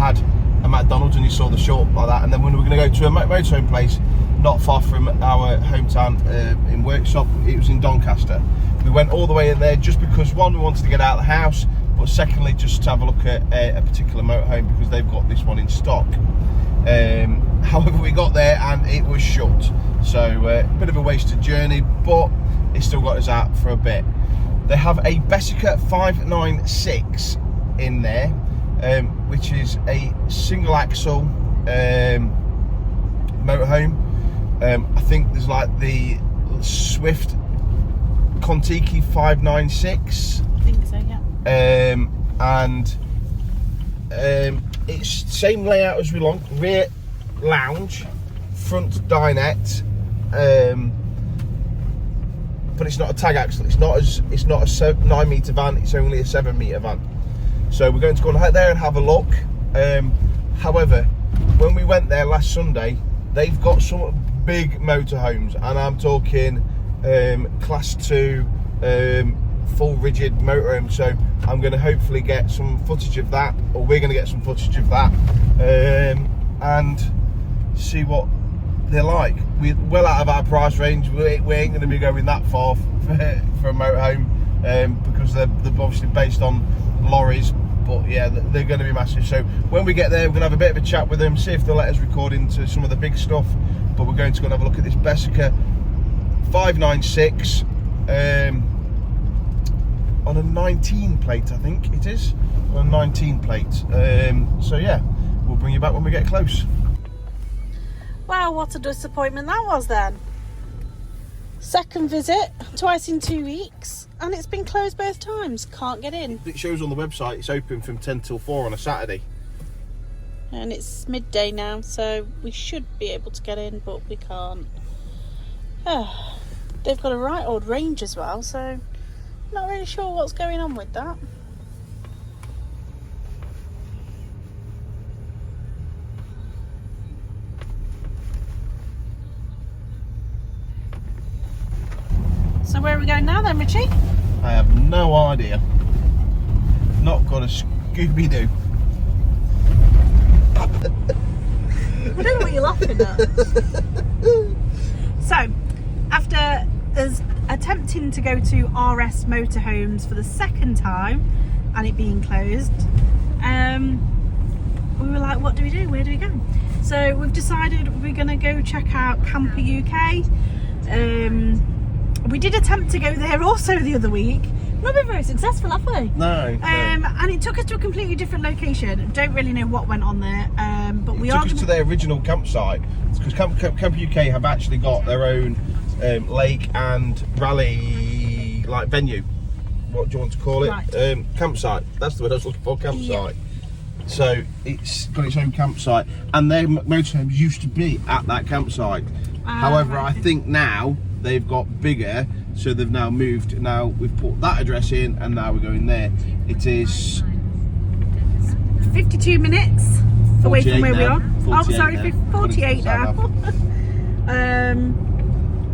had a McDonald's and you saw the shop like that. And then when we were going to go to a motorhome place not far from our hometown in Workshop, it was in Doncaster. We went all the way in there just because, one, we wanted to get out of the house, but secondly, just to have a look at a particular motorhome because they've got this one in stock. However, we got there and it was shut, so a bit of a wasted journey, but it still got us out for a bit. They have a Bessica 596 in there, which is a single axle motorhome. I think there's like the Swift Contiki 596. I think so, yeah. And it's same layout as we want. Rear lounge, front dinette, but it's not a tag axle. It's not a 9 metre van. It's only a 7 metre van. So we're going to go on there and have a look. However, when we went there last Sunday, they've got some big motorhomes, and I'm talking class 2 full rigid motorhome. So I'm going to hopefully get some footage of that, or we're going to get some footage of that, and see what they're like. We're well out of our price range. We ain't going to be going that far for a motorhome, because they're obviously based on lorries. But yeah, they're going to be massive. So when we get there, we're going to have a bit of a chat with them, see if they'll let us record into some of the big stuff. But we're going to go and have a look at this Bessica 596 on a 19 plate, I think it is. On a 19 plate. So yeah, we'll bring you back when we get close. Wow, what a disappointment that was then. Second visit, twice in 2 weeks, and it's been closed both times. Can't get in. It shows on the website it's open from 10 till 4 on a Saturday. And it's midday now, so we should be able to get in, but we can't. They've got a right old range as well, so not really sure what's going on with that. So where are we going now then, Richie? I have no idea. Not got a Scooby-Doo. I don't know what you're laughing at. So, after us attempting to go to RS Motorhomes for the second time and it being closed, we were like, what do we do? Where do we go? So we've decided we're going to go check out Camper UK. We did attempt to go there also the other week. Not been very successful, have we? No. And it took us to a completely different location. Don't really know what went on there, but we are. Took us to their original campsite, because Camper UK have actually got their own lake and rally like venue. What do you want to call it? Right. Campsite. That's the word I was looking for. Campsite. Yeah. So it's got its own campsite, and their motorhomes used to be at that campsite. However, right. I think now they've got bigger, so they've now moved. Now we've put that address in, and now we're going there. It is 52 minutes away from where we are. 48 now.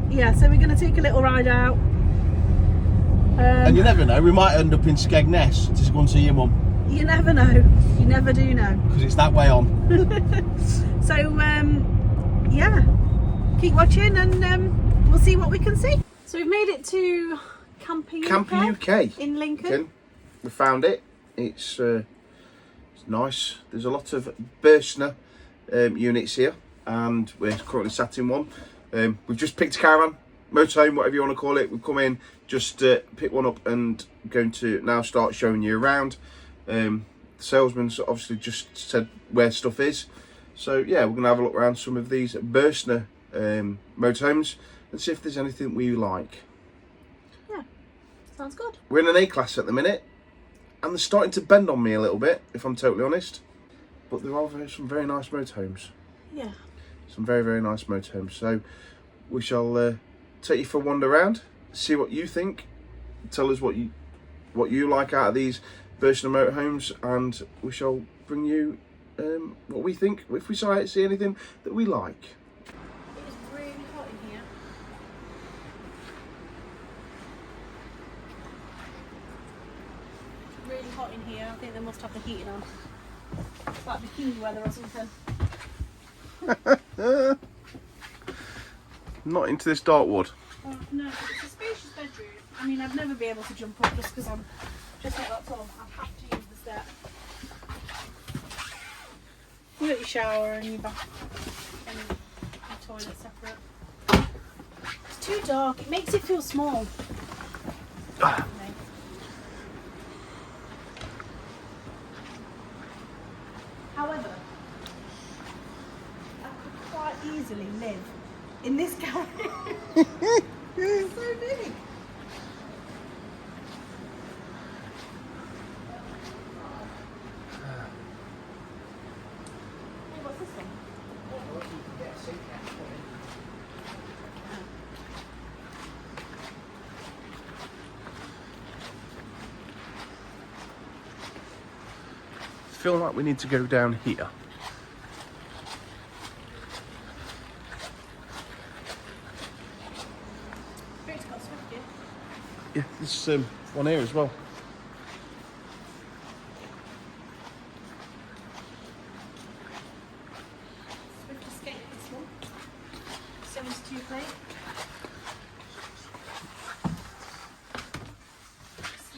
Yeah, so we're going to take a little ride out. And you never know, we might end up in Skegness to go and see your mum. You never know. You never do know. Because it's that way on. So, yeah, keep watching and we'll see what we can see. So we've made it to Camper UK in Lincoln. We found it. It's nice. There's a lot of Bessner units here, and we're currently sat in one. We've just picked a caravan, motorhome, whatever you want to call it. We've come in, just pick one up, and going to now start showing you around. The salesman's obviously just said where stuff is. So yeah, we're going to have a look around some of these Bessner motorhomes and see if there's anything we like. Yeah, sounds good. We're in an A-class at the minute, and they're starting to bend on me a little bit, if I'm totally honest. But there are some very nice motorhomes. Yeah. Some very, very nice motorhomes. So we shall take you for a wander around, see what you think, tell us what you like out of these Bessner motorhomes, and we shall bring you what we think, if we see anything that we like. It is really hot in here. It's really hot in here. I think they must have the heating on. It's like bikini weather or something. Not into this dartwood. Oh, no, it's a spacious bedroom. I mean, I'd never be able to jump up just because I'm just not that tall. I'd have to use the step. You got your shower and your bath and your toilet separate. It's too dark. It makes it feel small. However, I could quite easily live in this garage. It's so big. Hey, what's this one? Feel like we need to go down here. Yeah, there's one here as well. Swift Escape, this one. 72 plate.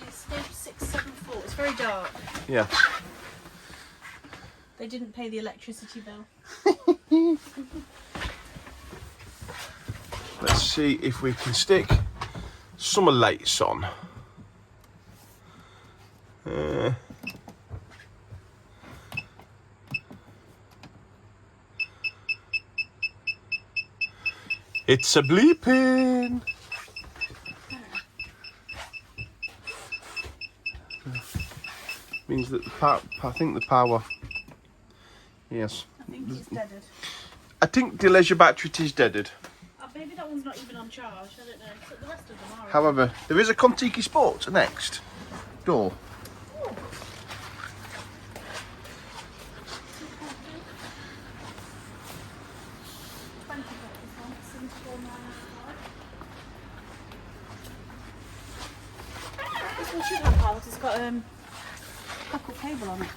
Escape 674. It's very dark. Yeah. They didn't pay the electricity bill. Let's see if we can stick summer lights on. It's a bleeping. Means that the power, I think the power. Yes. I think it's deaded. I think the leisure battery is deaded. Maybe that one's not even on charge. I don't know. So the rest of them are. However, there is a Contiki Sport next door. Ooh. This one should have power. It's got buckle cable on it.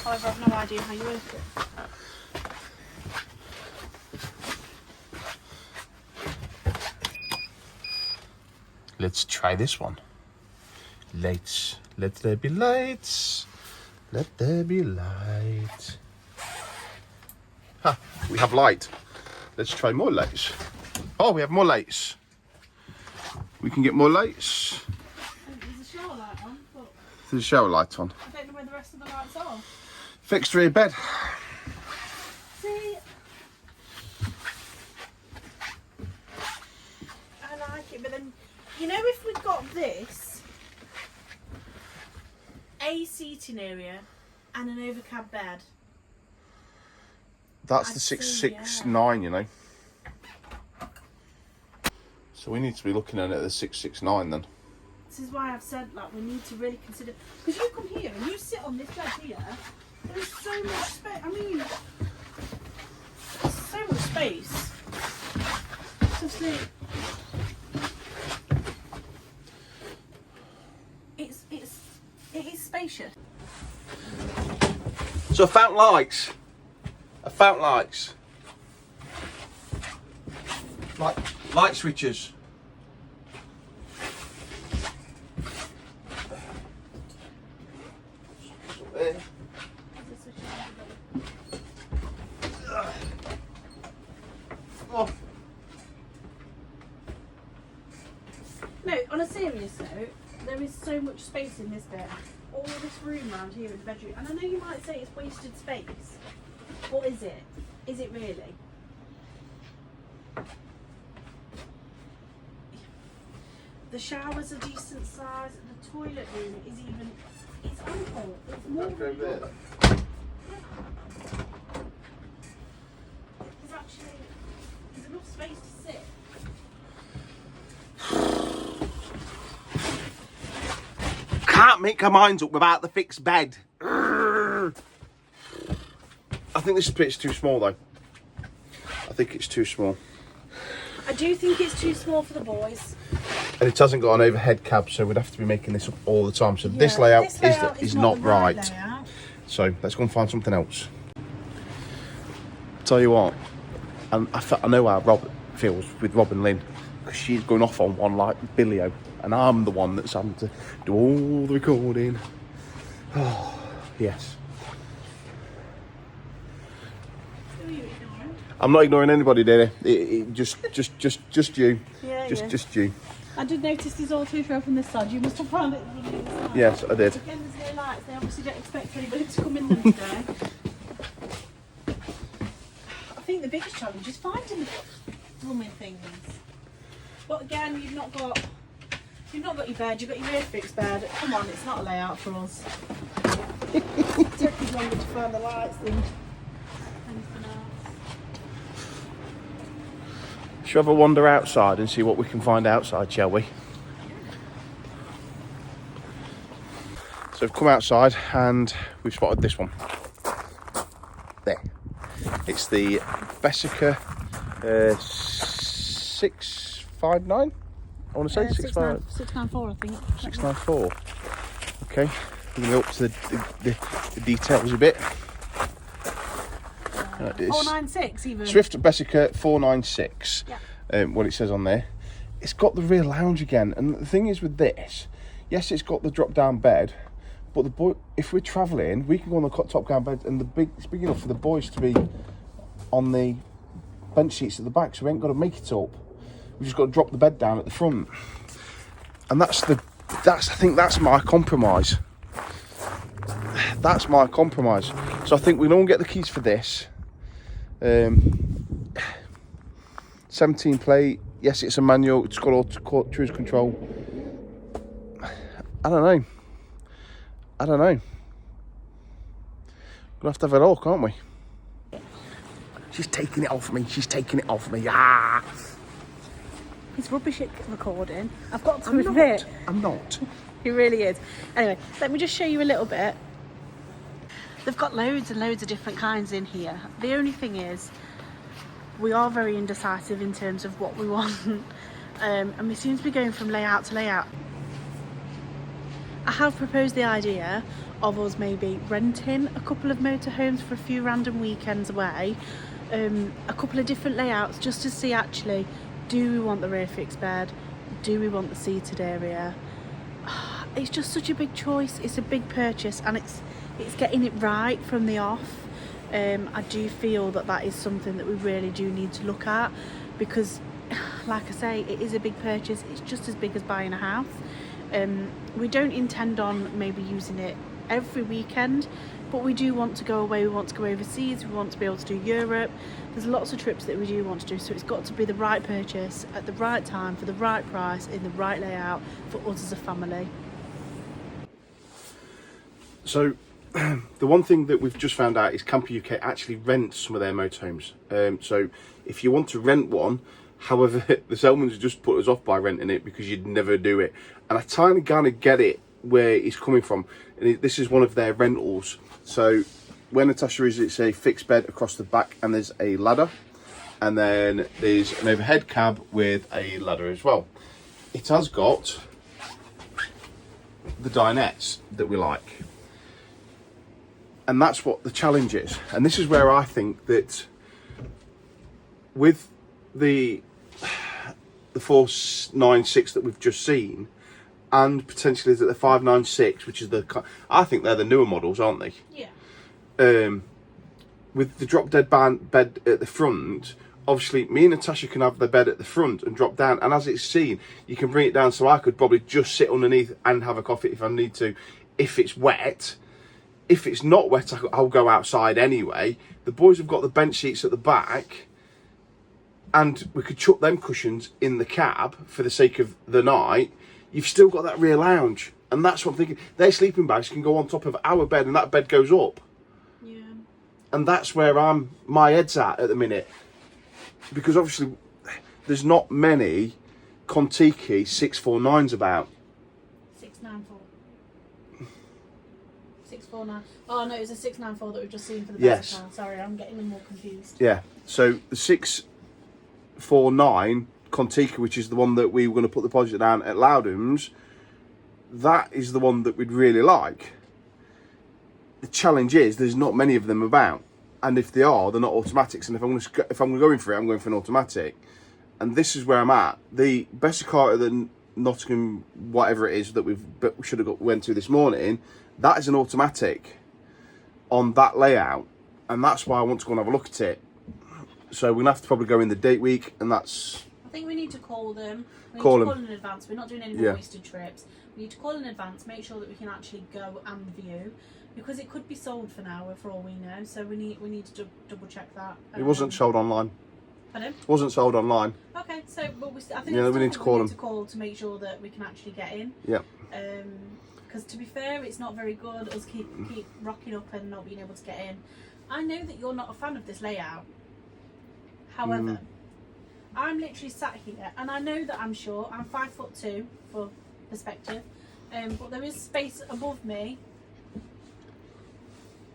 However, I've no idea how you work it. Let's try this one. Lights. Let there be lights. Let there be light. Ha! We have light. Let's try more lights. Oh, we have more lights. We can get more lights. There's a shower light on, but There's a shower light on. I don't know where the rest of the lights are. Fixed rear bed. See, I like it, but then, you know, if we got this, a seating area and an overcab bed. That's I'd the say, 669, you know. So we need to be looking at it at the 669 then. This is why I've said, like, we need to really consider, because you come here and you sit on this bed here, there's so much space. I mean, there's so much space to sleep. It is spacious. So I found lights. Light switches. Oh. No, on a serious note, there is so much space in this bed. All this room around here in the bedroom. And I know you might say it's wasted space. What is it? Is it really? The shower's a decent size. The toilet room is even, it's ample. It's more than enough. There's enough space to sit. Can't make our minds up without the fixed bed. I think this bit's too small though. I think it's too small. I do think it's too small for the boys. And it hasn't got an overhead cab, so we'd have to be making this up all the time. So Yeah, this layout, is not the right. layout. So let's go and find something else. Tell you what, and I know how Rob feels with Rob and Lynn, because she's going off on one like Billio, and I'm the one that's having to do all the recording. Oh, yes. I'm not ignoring anybody, dear. Just you. Yeah, just you. I did notice there's all two from this side. You must have found it from the other side. Yes, I did. Again, there's no lights. They obviously don't expect anybody to come in them today. I think the biggest challenge is finding the blooming things. But again, you've not got your bed. You've got your Airfix bed. Come on, it's not a layout for us. It took us longer to find the lights than anything else. Shall we have a wander outside and see what we can find outside, shall we? So we've come outside and we've spotted this one. There. It's the Bessica 659. I want to say 694, I think. 694. Okay, we're going to go up to the details a bit. 496 even. Swift Bessica 496. Yeah. What it says on there. It's got the rear lounge again, and the thing is with this, yes, it's got the drop-down bed, but if we're travelling, we can go on the top-down bed, and it's big enough for the boys to be on the bench seats at the back, so we ain't got to make it up. We've just got to drop the bed down at the front, and I think that's my compromise. That's my compromise. So I think we don't get the keys for this. 17 plate. Yes, it's a manual. It's got auto cruise control. I don't know. We'll have to have it all, can't we? She's taking it off me. Ah! He's rubbish at recording. I've got to admit. I'm not. He really is. Anyway, let me just show you a little bit. They've got loads and loads of different kinds in here. The only thing is, we are very indecisive in terms of what we want. And we seem to be going from layout to layout. I have proposed the idea of us maybe renting a couple of motorhomes for a few random weekends away. A couple of different layouts just to see actually, do we want the rear fixed bed? Do we want the seated area? It's just such a big choice. It's a big purchase, and it's getting it right from the off. I do feel that is something that we really do need to look at, because like I say, it is a big purchase. It's just as big as buying a house. We don't intend on maybe using it every weekend, but we do want to go away. We want to go overseas. We want to be able to do Europe. There's lots of trips that we do want to do, so it's got to be the right purchase at the right time for the right price in the right layout for us as a family. So the one thing that we've just found out is Camper UK actually rents some of their motorhomes. So if you want to rent one, however, the Selmans just put us off by renting it because you'd never do it. And I kind of get it where it's coming from. And this is one of their rentals. So where Natasha is, it's a fixed bed across the back, and there's a ladder. And then there's an overhead cab with a ladder as well. It has got the dinettes that we like. And that's what the challenge is. And this is where I think that with the 496 that we've just seen, and potentially the 596, which is I think they're the newer models, aren't they? Yeah. With the drop dead bed at the front, obviously me and Natasha can have the bed at the front and drop down, and as it's seen, you can bring it down, so I could probably just sit underneath and have a coffee if I need to, if it's wet. If it's not wet, I'll go outside anyway. The boys have got the bench seats at the back, and we could chuck them cushions in the cab for the sake of the night. You've still got that rear lounge, and that's what I'm thinking. Their sleeping bags can go on top of our bed, and that bed goes up. Yeah. And that's where my head's at the minute, because obviously there's not many Contiki 649s about. 694. 649. Oh no, it was a 694 that we've just seen for the Yes. best car. Sorry, I'm getting them all confused. Yeah. So the 649 Contica, which is the one that we were going to put the deposit down at Loudon's, that is the one that we'd really like. The challenge is there's not many of them about, and if they are, they're not automatics. And if I'm going to go in for it, I'm going for an automatic. And this is where I'm at. The best car at the Nottingham, whatever it is that we should have went to this morning, that is an automatic on that layout, and that's why I want to go and have a look at it. So we're gonna have to probably go in the date week, and that's. I think we need to call them. We need Call to them. call in advance. We're not doing any more wasted trips. We need to call in advance, make sure that we can actually go and view, because it could be sold for now, for all we know. So we need to double check that. It wasn't sold online. Pardon? It wasn't sold online. Okay, so but I think Yeah, we need to call them. to call to make sure that we can actually get in. Yeah. Because to be fair, it's not very good us keep rocking up and not being able to get in. I know that you're not a fan of this layout. However, I'm literally sat here, and I know that I'm short. I'm 5'2" for perspective, but there is space above me.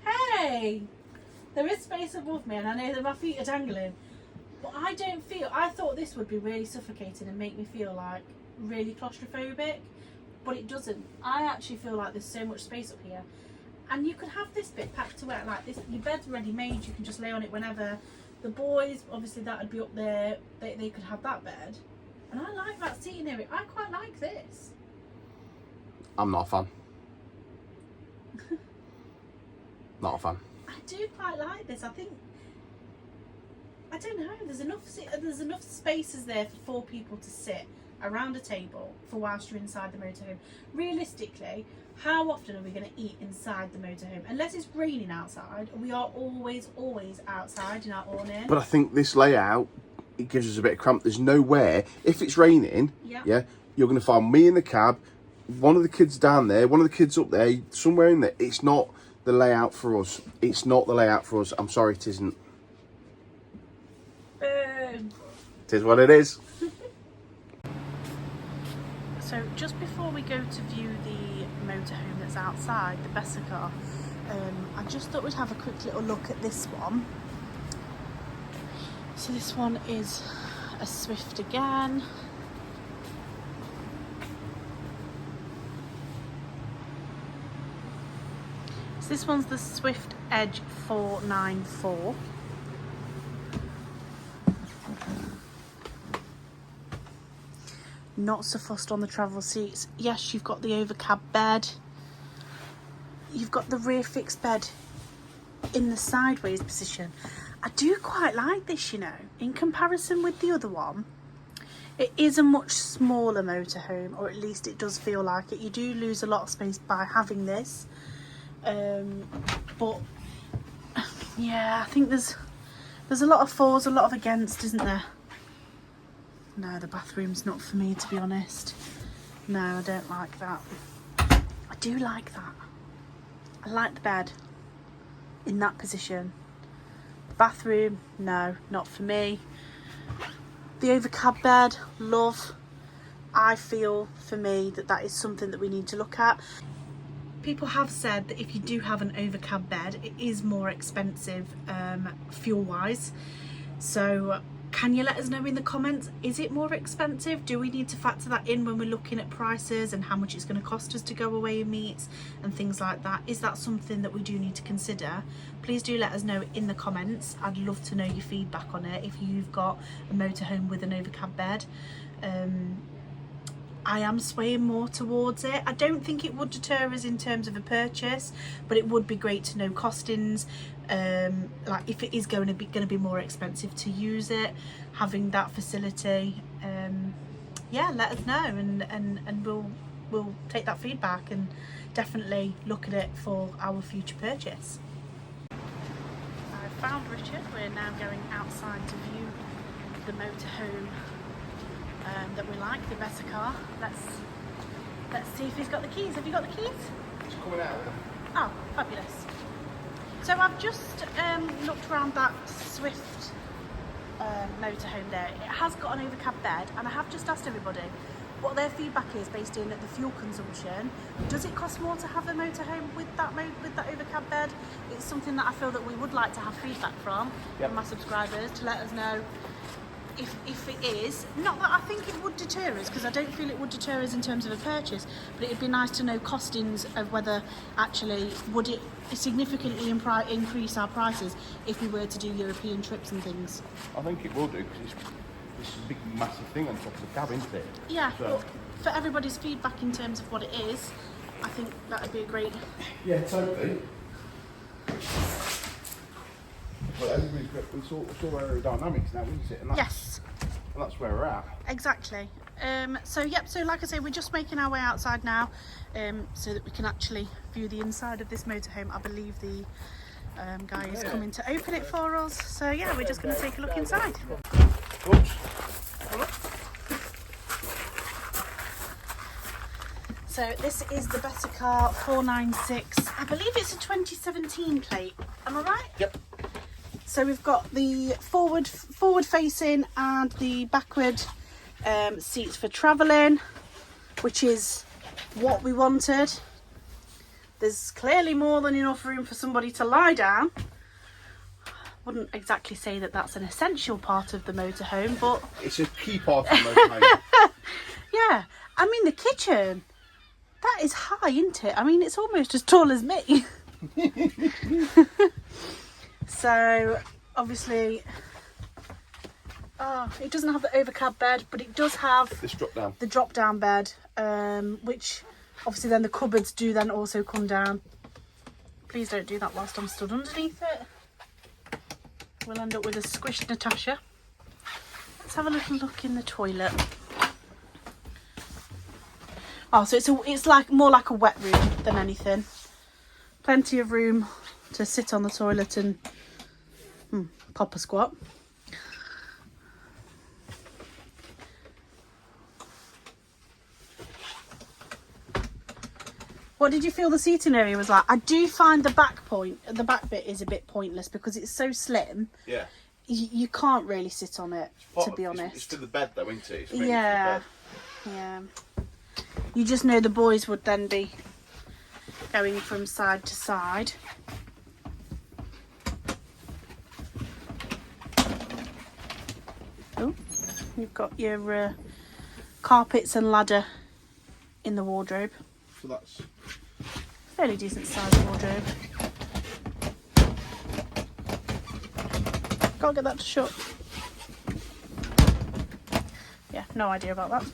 Hey, there is space above me, and I know that my feet are dangling. But I don't feel. I thought this would be really suffocating and make me feel like really claustrophobic, but it doesn't. I actually feel like there's so much space up here, and you could have this bit packed away like this. Your bed's ready made. You can just lay on it whenever. The boys, obviously, that would be up there. They could have that bed, and I like that seating area. I quite like this. I'm not a fan. Not a fan. I do quite like this. I think. I don't know. There's enough spaces there for 4 people to sit around a table for whilst you're inside the motorhome. Realistically, how often are we going to eat inside the motorhome? Unless it's raining outside, we are always outside in our awning. But I think this layout, it gives us a bit of cramp. There's nowhere, if it's raining, yeah, you're going to find me in the cab, one of the kids down there, one of the kids up there, somewhere in there. It's not the layout for us. It's not the layout for us. I'm sorry, it isn't. Boom. It is what it is. So just before we go to view the motorhome that's outside, the Bessacar, I just thought we'd have a quick little look at this one. So this one is a Swift again. So this one's the Swift Edge 494. Not so fussed on the travel seats. Yes, you've got the overcab bed. You've got the rear fixed bed in the sideways position. I do quite like this, you know, in comparison with the other one. It is a much smaller motorhome, or at least it does feel like it. You do lose a lot of space by having this. But yeah, I think there's a lot of fors, a lot of against, isn't there? No, the bathroom's not for me, to be honest. No, I don't like that. I do like that. I like the bed in that position. The bathroom, no, not for me. The overcab bed, love. I feel, for me, that is something that we need to look at. People have said that if you do have an overcab bed, it is more expensive fuel-wise. So can you let us know in the comments, is it more expensive? Do we need to factor that in when we're looking at prices and how much it's going to cost us to go away and meet and things like that? Is that something that we do need to consider? Please do let us know in the comments. I'd love to know your feedback on it if you've got a motorhome with an overcab bed. I am swaying more towards it. I don't think it would deter us in terms of a purchase, but it would be great to know costings. Like if it is going to be more expensive to use it, having that facility. Yeah, let us know, and we'll take that feedback and definitely look at it for our future purchase. I found Richard. We're now going outside to view the motorhome that we like, the Bessacar. Let's see if he's got the keys. Have you got the keys? It's coming out. Oh, fabulous. So I've just looked around that Swift motorhome there. It has got an overcab bed, and I have just asked everybody what their feedback is based in the fuel consumption. Does it cost more to have a motorhome with that overcab bed? It's something that I feel that we would like to have feedback from my subscribers to let us know if it is, not that I think it would deter us, because I don't feel it would deter us in terms of a purchase, but it'd be nice to know costings of whether actually would it significantly increase our prices if we were to do European trips and things. I think it will do, because it's a big massive thing on top of the cab, isn't it? Yeah, So, but for everybody's feedback in terms of what it is, I think that would be a great... yeah, totally. But everybody's got, it's all aerodynamics now, isn't it? And Yes. And that's where we're at. Exactly. So like I say, we're just making our way outside now, so that we can actually view the inside of this motorhome. I believe the guy is coming to open it for us. So yeah, we're just going to take a look inside. Oops. So this is the Better Car 496. I believe it's a 2017 plate. Am I right? Yep. So we've got the forward facing and the backward seats for travelling, which is what we wanted. There's clearly more than enough room for somebody to lie down. Wouldn't exactly say that that's an essential part of the motorhome, but it's a key part of the motorhome. yeah, I mean the kitchen, that is high, isn't it? I mean it's almost as tall as me. So obviously, it doesn't have the overcab bed, but it does have the drop down bed, which obviously then the cupboards do then also come down. Please don't do that whilst I'm stood underneath it. We'll end up with a squished Natasha. Let's have a little look in the toilet. Oh, so it's like more like a wet room than anything. Plenty of room to sit on the toilet and pop a squat. What did you feel the seating area was like? I do find the back bit is a bit pointless because it's so slim. Yeah. You can't really sit on it, to be honest. It's for the bed though, isn't it? Yeah. Yeah. You just know the boys would then be going from side to side. Oh, you've got your carpets and ladder in the wardrobe. So that's fairly decent sized wardrobe. Can't get that to shut. Yeah, no idea about that.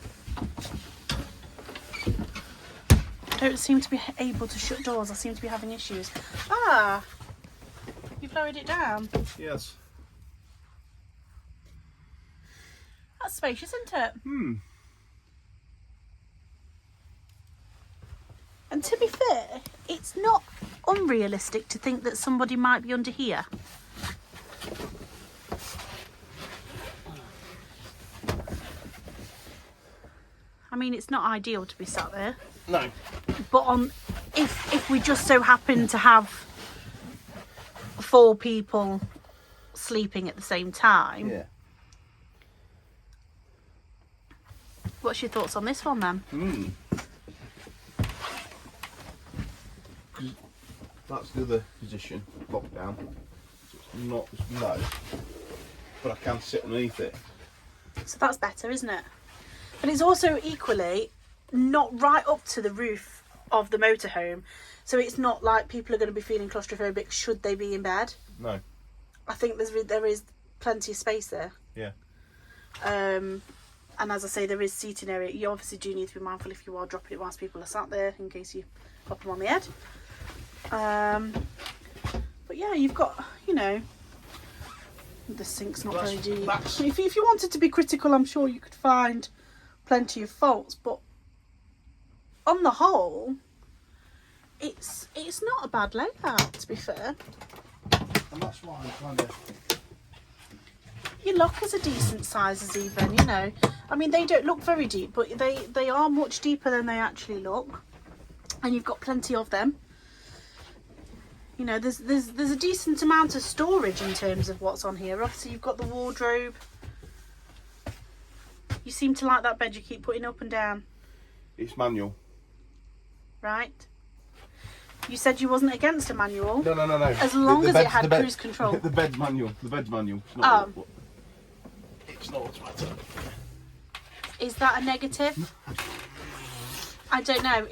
Don't seem to be able to shut doors. I seem to be having issues. Ah, you've lowered it down. yes. That's spacious, isn't it? And to be fair, it's not unrealistic to think that somebody might be under here. I mean, it's not ideal to be sat there. No. But if we just so happen to have 4 people sleeping at the same time. Yeah. What's your thoughts on this one then? That's the other position, locked down. So it's not as low, but I can sit underneath it. So that's better, isn't it? But it's also equally not right up to the roof of the motorhome. So it's not like people are going to be feeling claustrophobic should they be in bed. No. I think there is plenty of space there. Yeah. And as I say, there is seating area. You obviously do need to be mindful if you are dropping it whilst people are sat there, in case you pop them on the head. But yeah, you've got, you know, the sink's not very deep. If you wanted to be critical, I'm sure you could find plenty of faults. But on the whole, it's not a bad layout, to be fair. And that's why I'm kind of... Your lockers are decent sizes even, you know. I mean, they don't look very deep, but they are much deeper than they actually look. And you've got plenty of them. You know, there's a decent amount of storage in terms of what's on here. Obviously, you've got the wardrobe. You seem to like that bed you keep putting up and down. It's manual. Right. You said you wasn't against a manual. No. As long as it had cruise control. The bed's manual. The bed's manual. not automatic. Is that a negative? I don't know.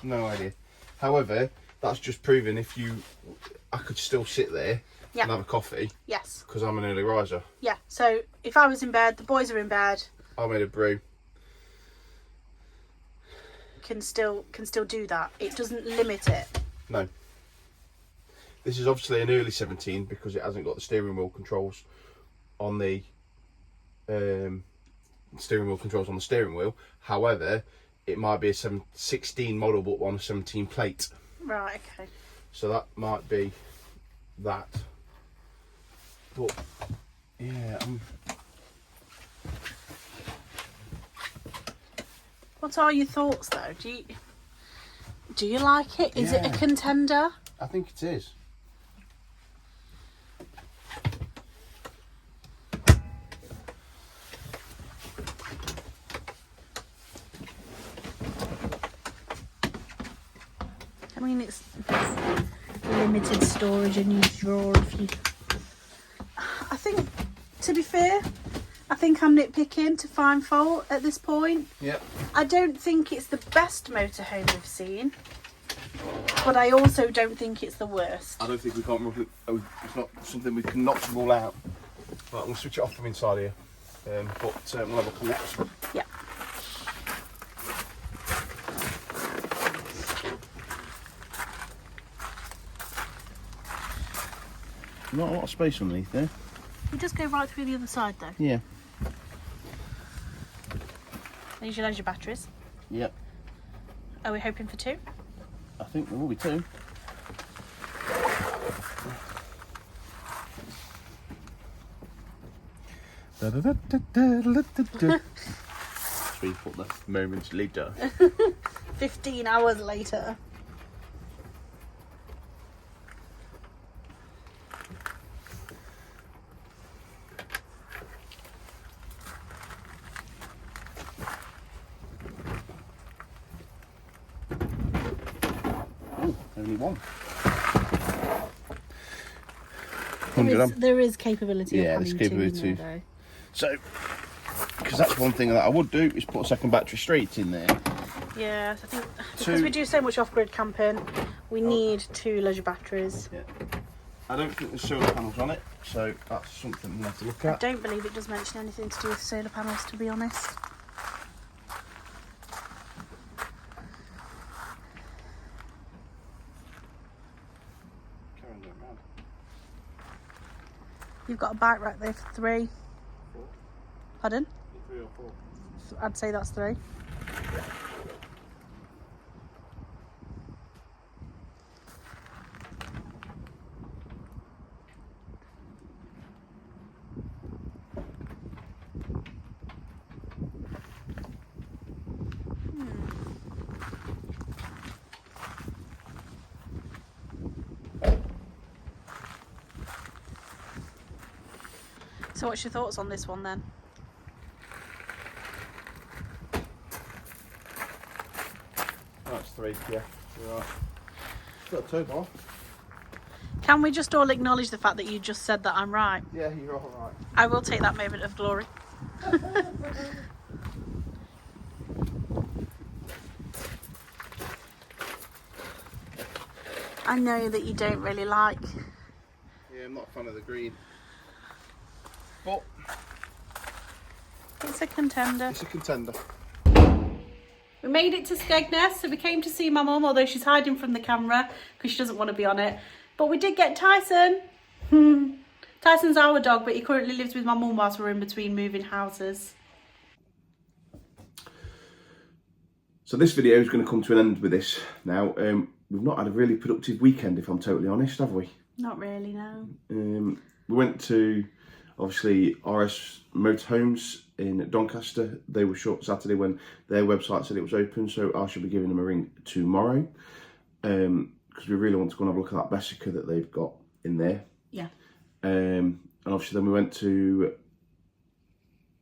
No idea. However, that's just proving I could still sit there and have a coffee. Yes. Because I'm an early riser. Yeah. So if I was in bed, the boys are in bed. I made a brew. Can still do that. It doesn't limit it. No. This is obviously an early 17 because it hasn't got the steering wheel controls on the steering wheel. However, it might be a 16 model but on a 17 plate. Right, okay. So that might be that. But yeah, What are your thoughts though? Do you like it? Is it a contender? I think it is. I mean, it's limited storage in your drawer if you... I think, to be fair, I think I'm nitpicking to find fault at this point. Yep. I don't think it's the best motorhome we've seen, but I also don't think it's the worst. I don't think we can't rule it. It's not something we can not rule out. Right, I'm going to switch it off from inside here. But we'll have a pause. Yeah. Not a lot of space underneath there. You just go right through the other side though. Yeah. These your leisure batteries. Yep. Are we hoping for 2? I think there will be 2. So we put the moments later. 15 hours later. Only one. There is capability of yeah, having there's 2 in capability. there, though. So, because that's one thing that I would do is put a second battery straight in there. Yeah, I think because we do so much off-grid camping, we need 2 leisure batteries. Yeah. I don't think there's solar panels on it, so that's something we have to look at. I don't believe it does mention anything to do with solar panels, to be honest. You've got a bike rack there for 3. 4. Pardon? 3 or 4. I'd say that's 3. So what's your thoughts on this one then? That's 3, yeah. You're right. It's got a tow bar. Can we just all acknowledge the fact that you just said that I'm right? Yeah, you're all right. I will take that moment of glory. I know that you don't really like. Yeah, I'm not a fan of the green. But It's a contender. it's a contender. We made it to Skegness, so we came to see my mum, although she's hiding from the camera because she doesn't want to be on it. But we did get Tyson. Tyson's our dog, but he currently lives with my mum whilst we're in between moving houses. So this video is going to come to an end with this now. We've not had a really productive weekend, if I'm totally honest, have we? Not really, no. We went to, obviously, RS Motorhomes in Doncaster. They were shut Saturday when their website said it was open, so I should be giving them a ring tomorrow. Because we really want to go and have a look at that Bessica that they've got in there. Yeah. And obviously then we went to,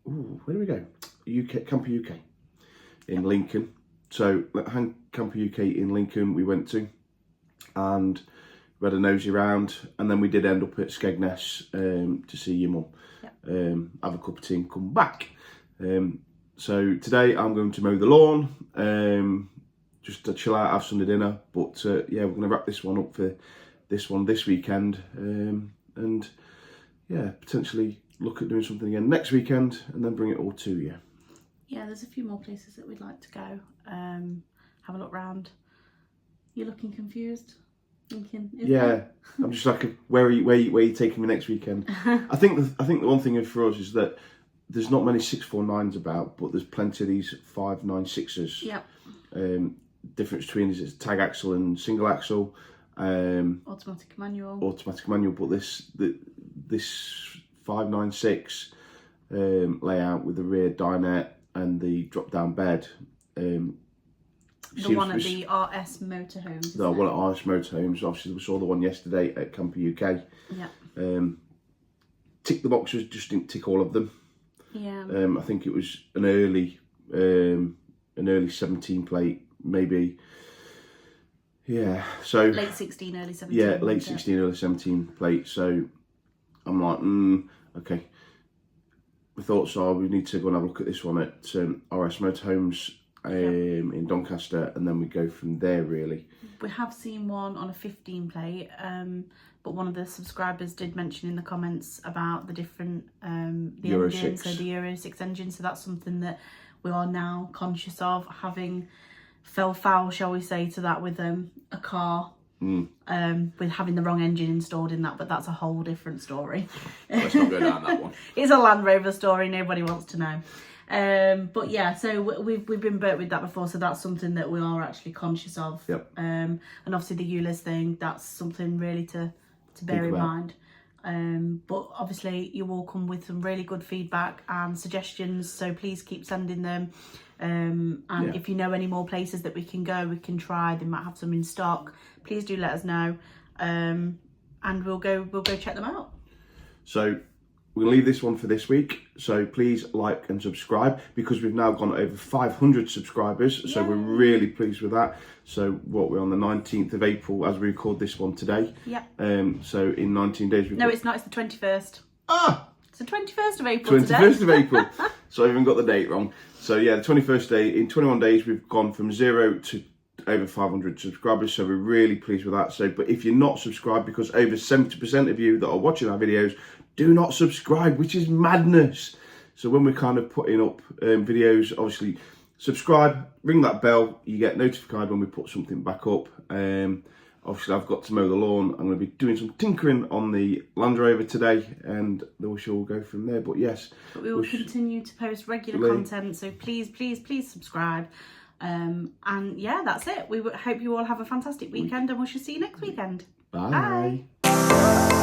where do we go? Camper UK in Lincoln. So Camper UK in Lincoln we went to, and we had a nosy round, and then we did end up at Skegness to see your mum. Yep. Have a cup of tea and come back. So today I'm going to mow the lawn, just to chill out, have Sunday dinner. But yeah, we're going to wrap this one up for this weekend, and yeah, potentially look at doing something again next weekend, and then bring it all to you. Yeah, there's a few more places that we'd like to go. Have a look round. You're looking confused, thinking. I'm just like, where are you taking me next weekend? I think the one thing for us is that there's not many 649s about, but there's plenty of these 596s. Yep. Difference between is tag axle and single axle. Automatic manual. But this 596 layout with the rear dinette and the drop down bed. The one at the RS Motorhomes. The one at RS Motorhomes. Obviously, we saw the one yesterday at Camper UK. Yeah. Tick the boxes, just didn't tick all of them. Yeah. I think it was an early 17 plate, maybe. Yeah. So late 16, early 17. Yeah, late 16, early 17 plate. So I'm like, okay. My thoughts are we need to go and have a look at this one at RS Motorhomes in Doncaster, and then we go from there, really. We have seen one on a 15 plate, but one of the subscribers did mention in the comments about the different the Euro engine, 6. so the Euro 6 engine. So that's something that we are now conscious of, having fell foul, shall we say, to that with a car. With having the wrong engine installed in that, but that's a whole different story. Let's not go down that one. It's a Land Rover story, nobody wants to know. But yeah, so we've been burnt with that before, so that's something that we are actually conscious of. Yep. And obviously the ULEZ thing, that's something really to bear in mind. But obviously you all come with some really good feedback and suggestions, so please keep sending them. If you know any more places that we can go, we can try, they might have some in stock, please do let us know, and we'll go check them out. So we'll leave this one for this week, so please like and subscribe, because we've now gone over 500 subscribers. Yay. So we're really pleased with that. So we're on the 19th of April as we record this one today. Yeah. So in 19 days it's not, it's the 21st. It's the 21st of April 21st of April. So I even got the date wrong. So yeah, the 21st day, in 21 days, we've gone from 0 to over 500 subscribers. So we're really pleased with that. So, but if you're not subscribed, because over 70% of you that are watching our videos do not subscribe, which is madness. So when we're kind of putting up videos, obviously subscribe, ring that bell, you get notified when we put something back up. Obviously, I've got to mow the lawn. I'm going to be doing some tinkering on the Land Rover today, and then we shall go from there. But yes, but we will continue to post regular content, so please subscribe. And yeah, that's it. We hope you all have a fantastic weekend, and we shall see you next weekend. Bye. Bye.